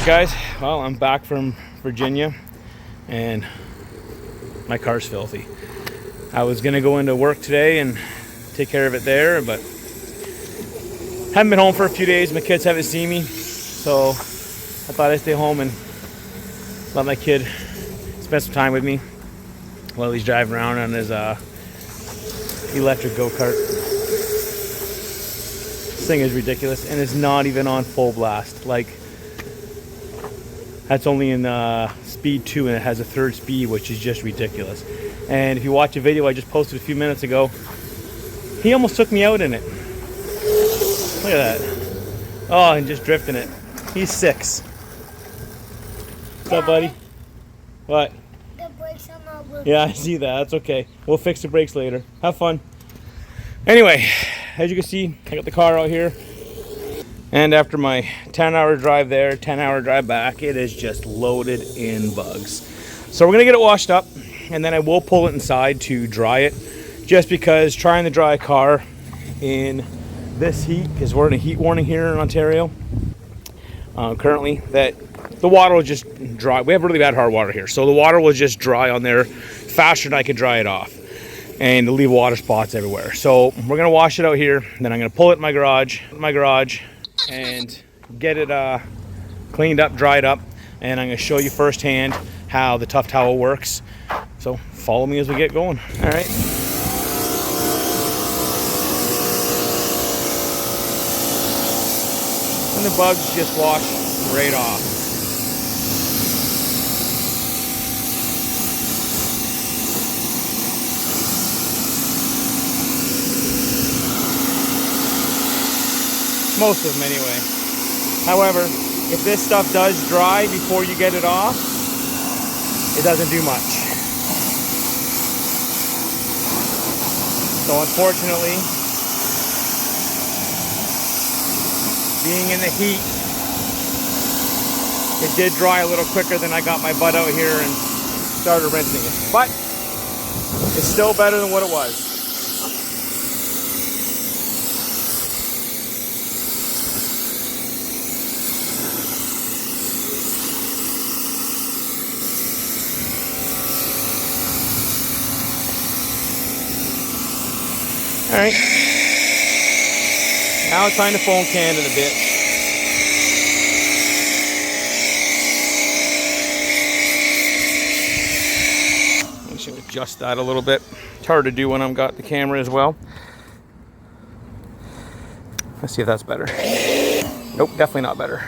Guys, well, I'm back from Virginia and my car's filthy. I was gonna go into work today and take care of it there, but haven't been home for a few days. My kids haven't seen me, so I thought I'd stay home and let my kid spend some time with me while he's driving around on his electric go-kart. This thing is ridiculous, and it's not even on full blast. Like, that's only in speed 2, and it has a third speed, which is just ridiculous. And if you watch a video I just posted a few minutes ago, he almost took me out in it. Look at that. Oh, and just drifting it. He's 6. What's up, buddy? What? The brakes are not working. Yeah, I see that. That's okay. We'll fix the brakes later. Have fun. Anyway, as you can see, I got the car out here. And after my 10-hour drive there, 10-hour drive back, it is just loaded in bugs. So we're going to get it washed up, and then I will pull it inside to dry it. Just because trying to dry a car in this heat, because we're in a heat warning here in Ontario currently, that the water will just dry. We have really bad hard water here, so the water will just dry on there faster than I can dry it off, and leave water spots everywhere. So we're gonna wash it out here, then I'm gonna pull it in my garage, and get it cleaned up, dried up, and I'm gonna show you firsthand how the TufTowel works. So follow me as we get going. All right. And the bugs just wash right off. Most of them anyway. However, if this stuff does dry before you get it off, it doesn't do much. So unfortunately, being in the heat, it did dry a little quicker than I got my butt out here and started rinsing it. But it's still better than what it was. All right, now it's time to foam can it a bit. I should adjust that a little bit. It's hard to do when I've got the camera as well. Let's see if that's better. Nope, definitely not better.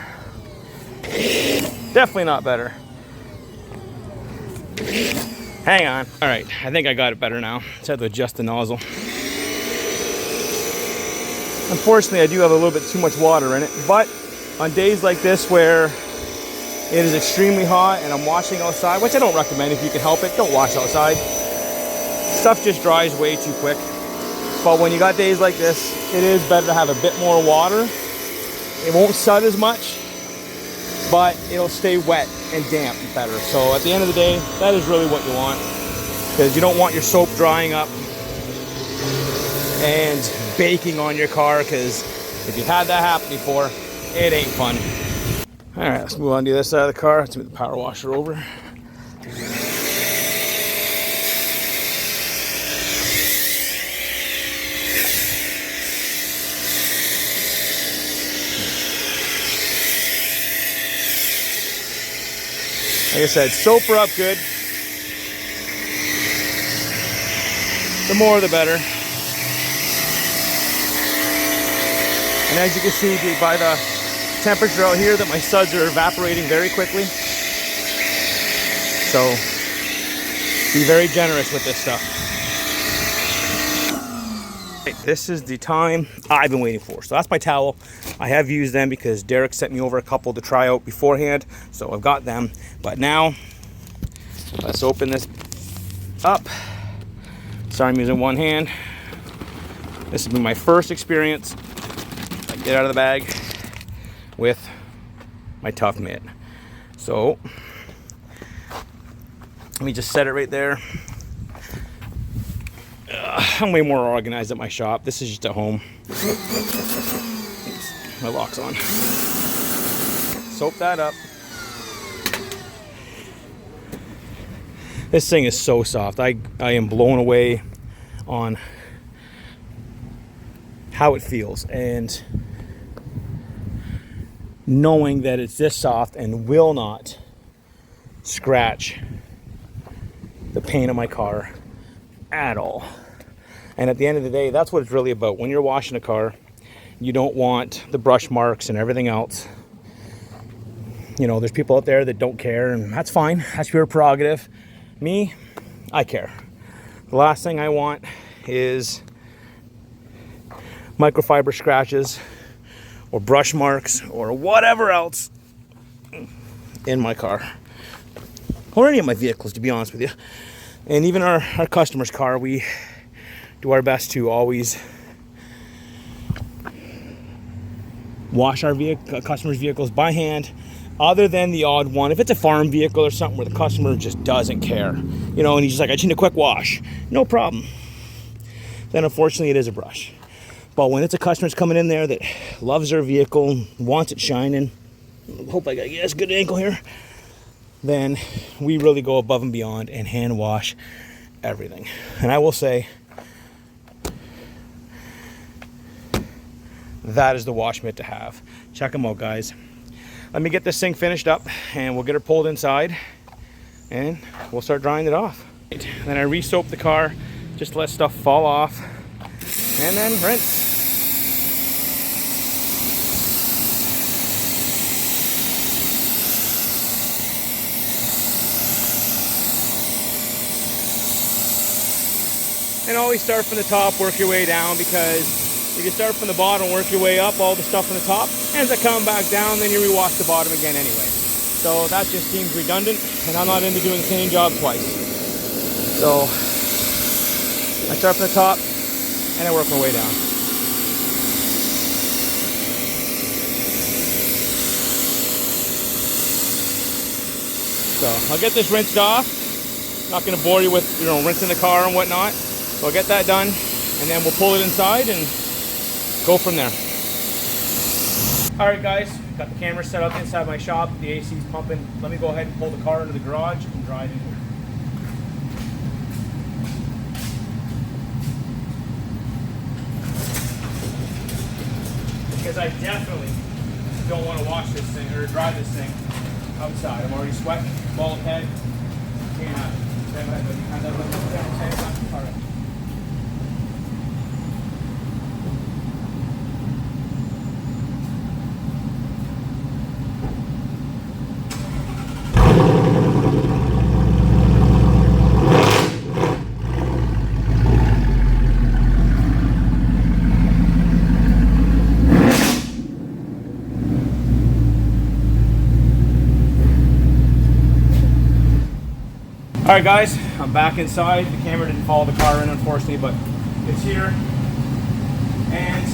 Definitely not better. Hang on. All right, I think I got it better now. Just had to adjust the nozzle. Unfortunately, I do have a little bit too much water in it, but on days like this where it is extremely hot and I'm washing outside, which I don't recommend if you can help it, don't wash outside. Stuff just dries way too quick. But when you got days like this, it is better to have a bit more water. It won't sud as much, but it'll stay wet and damp better. So at the end of the day, that is really what you want, because you don't want your soap drying up and baking on your car, because if you've had that happen before, it ain't fun. All right, let's move on to the other side of the car. Let's move the power washer over. Like I said, soap her up good. The more the better. And as you can see by the temperature out here, that my suds are evaporating very quickly. So be very generous with this stuff. This is the time I've been waiting for. So that's my towel. I have used them because Derek sent me over a couple to try out beforehand. So I've got them. But now, let's open this up. Sorry, I'm using one hand. This has been my first experience. I get out of the bag with my Tuff mitt. So let me just set it right there. I'm way more organized at my shop. This is just at home. Oops, my lock's on. Soap that up. This thing is so soft. I am blown away on how it feels, and knowing that it's this soft and will not scratch the paint of my car at all. And at the end of the day, that's what it's really about. When you're washing a car, you don't want the brush marks and everything else. You know, there's people out there that don't care, and that's fine. That's your prerogative. Me, I care. The last thing I want is microfiber scratches or brush marks or whatever else in my car, or any of my vehicles, to be honest with you. And even our customer's car, we do our best to always wash our customers' vehicles by hand, other than the odd one. If it's a farm vehicle or something where the customer just doesn't care, you know, and he's just like, I just need a quick wash, no problem, then unfortunately it is a brush. But when it's a customer's coming in there that loves their vehicle, wants it shining, hope I got a good angle here, then we really go above and beyond and hand wash everything. And I will say, that is the wash mitt to have. Check them out, guys. Let me get this thing finished up and we'll get her pulled inside and we'll start drying it off. Then I re-soap the car, just let stuff fall off, and then rinse. And always start from the top, work your way down, because if you start from the bottom, work your way up, all the stuff on the top ends up coming back down, then you rewash the bottom again anyway. So that just seems redundant, and I'm not into doing the same job twice. So I start from the top and I work my way down. So I'll get this rinsed off. Not going to bore you with, you know, rinsing the car and whatnot. So I'll get that done, and then we'll pull it inside and go from there. All right, guys, got the camera set up inside my shop. The AC is pumping. Let me go ahead and pull the car into the garage and drive in here. Because I definitely don't want to wash this thing or drive this thing outside. I'm already sweating, bald head. All right. All right, guys, I'm back inside. The camera didn't follow the car in, unfortunately, but it's here, and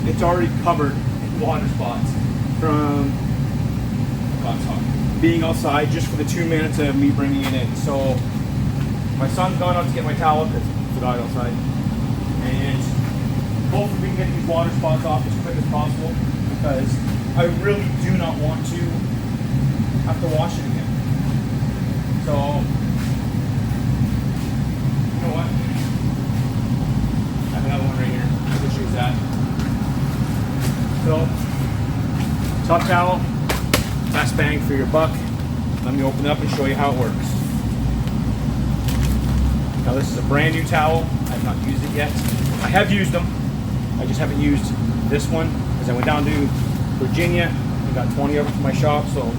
it's already covered in water spots from being outside just for the 2 minutes of me bringing it in. So my son's gone out to get my towel because I forgot outside, and hopefully we can get these water spots off as quick as possible, because I really do not want to have to wash it again. So, you know what? I have another one right here. I can use that. So, TufTowel, best bang for your buck. Let me open it up and show you how it works. Now, this is a brand new towel. I have not used it yet. I have used them. I just haven't used this one because I went down to Virginia and got 20 of them for my shop. So,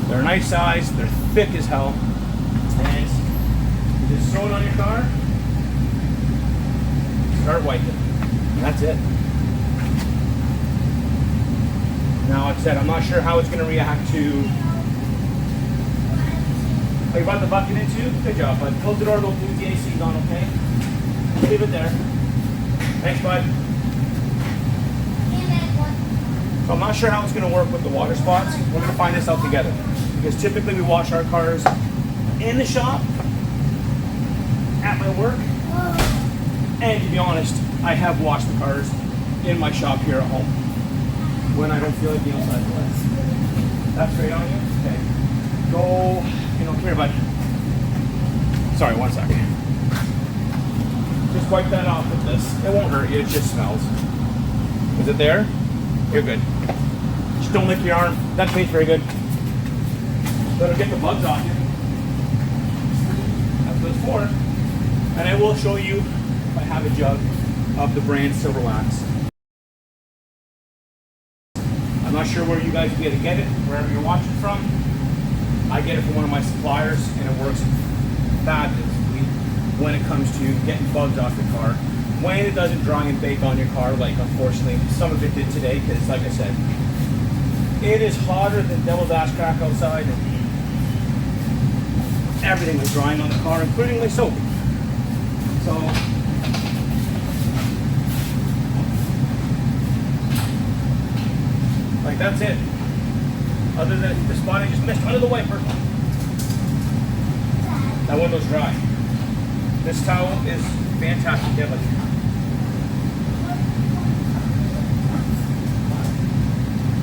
they're a nice size, they're thick as hell, and you just throw it on your car, start wiping, and that's it. Now, like I said, I'm not sure how it's going to react to... Oh, you brought the bucket in too? Good job, bud. Close the door, go move the AC on, okay? Leave it there. Thanks, bud. So I'm not sure how it's going to work with the water spots. We're going to find this out together. Because typically we wash our cars in the shop, at my work, and to be honest, I have washed the cars in my shop here at home when I don't feel like being outside the way. That's straight on you? Okay. Go, Come here, bud. Sorry, one second. Just wipe that off with this. It won't hurt you, it just smells. Is it there? You're good. Just don't lick your arm. That tastes very good. That'll get the bugs off you. That's what it's for. And I will show you if I have a jug of the brand Silver Wax. I'm not sure where you guys get it, wherever you're watching from. I get it from one of my suppliers, and it works fabulously when it comes to getting bugs off your car. When it doesn't dry and bake on your car, like unfortunately some of it did today, because like I said, it is hotter than devil's ass crack outside, and everything was drying on the car, including my soap. So, like that's it. Other than the spot I just missed under the wiper. That window's dry. This towel is fantastic, Devin.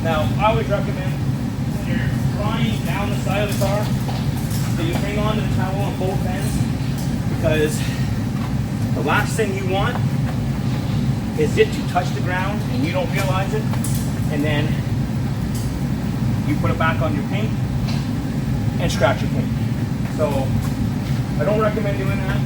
Now, I always recommend when you're drying down the side of the car that you hang on to the towel on both ends, because the last thing you want is it to touch the ground and you don't realize it, and then you put it back on your paint and scratch your paint. So I don't recommend doing that.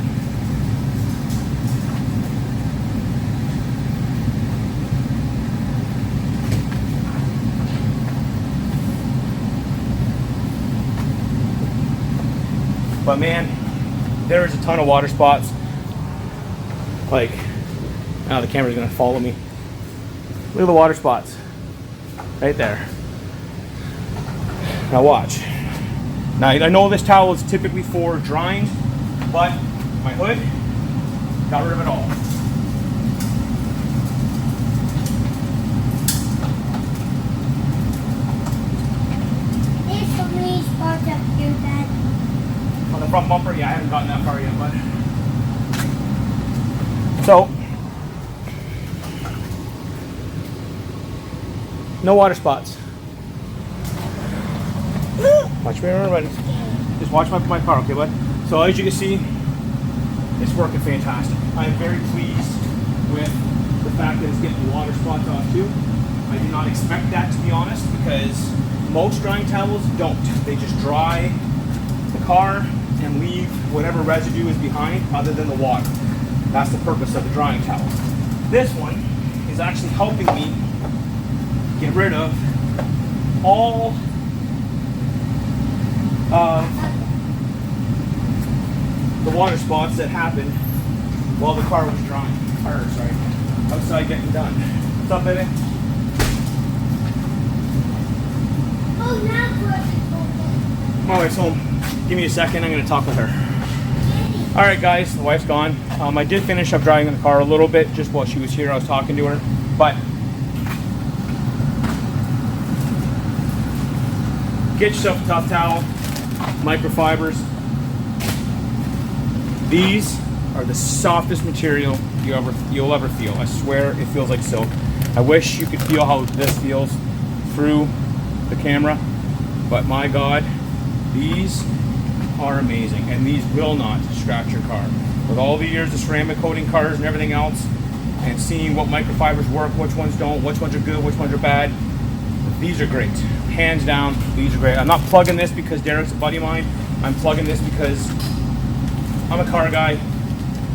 But man, there is a ton of water spots. Like, now the camera's gonna follow me. Look at the water spots right there. Now watch. Now I know this towel is typically for drying, but my hood got rid of it all. There's so many spots up here, Dad. On the front bumper, yeah, I haven't gotten that far yet, but so no water spots. Watch me, everybody. Just watch my car, okay, bud? So as you can see, it's working fantastic. I am very pleased with the fact that it's getting the water spots off too. I did not expect that, to be honest, because most drying towels don't. They just dry the car and leave whatever residue is behind other than the water. That's the purpose of the drying towel. This one is actually helping me get rid of all the water spots that happened while the car was drying. Outside getting done. What's up, baby? Oh, now My wife's home. Give me a second, I'm gonna talk with her. All right, guys, the wife's gone. I did finish up drying in the car a little bit just while she was here. I was talking to her, but get yourself a TufTowel, microfibers. These are the softest material you'll ever feel. I swear it feels like silk. I wish you could feel how this feels through the camera, but my God, these are amazing, and these will not scratch your car. With all the years of ceramic coating cars and everything else, and seeing what microfibers work, which ones don't, which ones are good, which ones are bad, these are great. Hands down, these are great. I'm not plugging this because Derek's a buddy of mine. I'm plugging this because I'm a car guy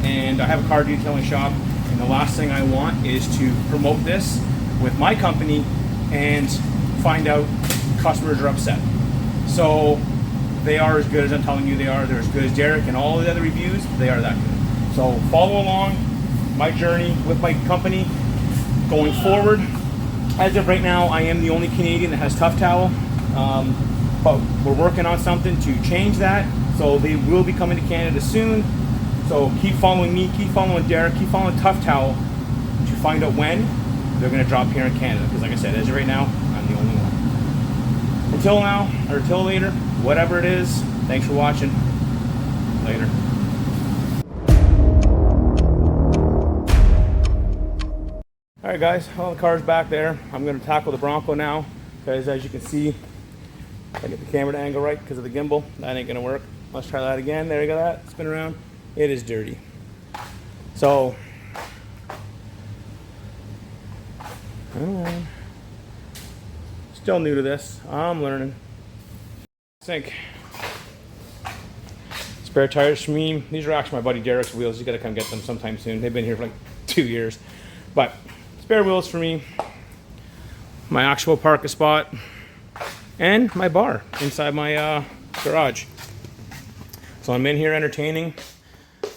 and I have a car detailing shop, and the last thing I want is to promote this with my company and find out customers are upset. So they are as good as I'm telling you they are. They're as good as Derek and all the other reviews. They are that good. So follow along my journey with my company going forward. As of right now, I am the only Canadian that has TufTowel, but we're working on something to change that. So they will be coming to Canada soon. So keep following me, keep following Derek, keep following TufTowel to find out when they're going to drop here in Canada. Because like I said, as of right now, I'm the only one. Until now, or until later, whatever it is, thanks for watching. Later. Alright guys, well, the car's back there. I'm going to tackle the Bronco now, because as you can see, I get the camera to angle right because of the gimbal. That ain't gonna work. Let's try that again. There you go. That spin around. It is dirty. So I don't know. Still new to this. I'm learning. Sink. Spare tires for me. These are actually my buddy Derek's wheels. You gotta come get them sometime soon. They've been here for like 2 years. But spare wheels for me. My actual parking spot. And my bar inside my garage. So I'm in here entertaining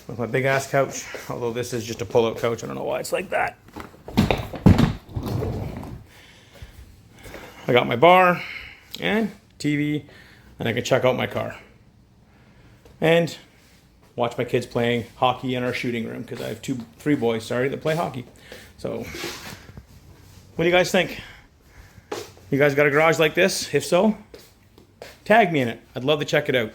with my big ass couch. Although this is just a pull-out couch. I don't know why it's like that. I got my bar and TV, and I can check out my car. And watch my kids playing hockey in our shooting room because I have 3 boys, that play hockey. So, what do you guys think? You guys got a garage like this? If so, tag me in it. I'd love to check it out.